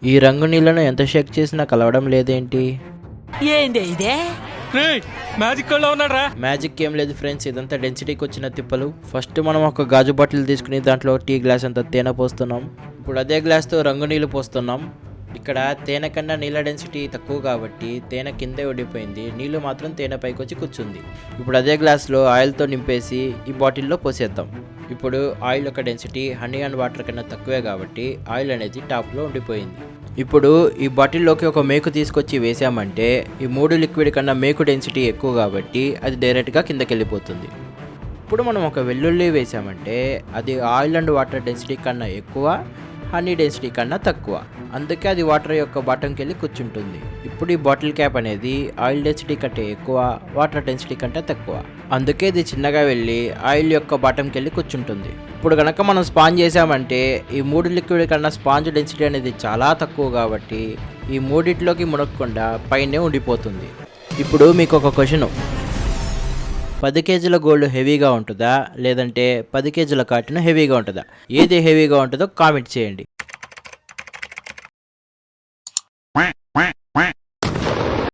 ఈ రంగు నీళ్ళను ఎంత షేక్ చేసినా కలవడం లేదేంటి? ఏంది ఇదే? మ్యాజిక్ లో ఉన్నారా? మ్యాజిక్ ఏం లేదు ఫ్రెండ్స్, ఇదంతా డెన్సిటీకి వచ్చిన తిప్పలు. ఫస్ట్ మనం ఒక గాజు బాటిల్ తీసుకుని దాంట్లో టీ గ్లాస్ అంతా తేనె పోస్తున్నాం. ఇప్పుడు అదే గ్లాస్తో రంగు నీళ్ళు పోస్తున్నాం. ఇక్కడ తేనె కన్నా నీళ్ళ డెన్సిటీ తక్కువ కాబట్టి తేనె కిందే ఉండిపోయింది, నీళ్ళు మాత్రం తేనె పైకి వచ్చి కూర్చుంది. ఇప్పుడు అదే గ్లాస్లో ఆయిల్తో నింపేసి ఈ బాటిల్లో పోసేద్దాం. ఇప్పుడు ఆయిల్ యొక్క డెన్సిటీ హనీ అండ్ వాటర్ కన్నా తక్కువే కాబట్టి ఆయిల్ అనేది టాప్లో ఉండిపోయింది. ఇప్పుడు ఈ బాటిల్లోకి ఒక మేకు తీసుకొచ్చి వేసామంటే ఈ 3 లిక్విడ్ కన్నా మేకు డెన్సిటీ ఎక్కువ కాబట్టి అది డైరెక్ట్గా కిందకి వెళ్ళిపోతుంది. ఇప్పుడు మనం ఒక వెల్లుల్లి వేసామంటే అది ఆయిల్ అండ్ వాటర్ డెన్సిటీ కన్నా ఎక్కువ, హనీ డెన్సిటీ కన్నా తక్కువ, అందుకే అది వాటర్ యొక్క బాటంకి వెళ్ళి కూర్చుంటుంది. ఇప్పుడు ఈ బాటిల్ క్యాప్ అనేది ఆయిల్ డెన్సిటీ కంటే ఎక్కువ, వాటర్ డెన్సిటీ కంటే తక్కువ, అందుకే ఇది చిన్నగా వెళ్ళి ఆయిల్ యొక్క బాటంకి వెళ్ళి కూర్చుంటుంది. ఇప్పుడు కనుక మనం స్పాంజ్ చేసామంటే ఈ 3 లిక్విడ్ కన్నా స్పాంజ్ డెన్సిటీ అనేది చాలా తక్కువ కాబట్టి ఈ మూడిట్లోకి మునగకుండా పైనే ఉండిపోతుంది. ఇప్పుడు మీకు ఒక క్వశ్చన్, 10 కేజీల గోల్డ్ హెవీగా ఉంటుందా లేదంటే 10 కేజీల కాటన్ హెవీగా ఉంటుందా? ఏది హెవీగా ఉంటుందో కామెంట్ చేయండి.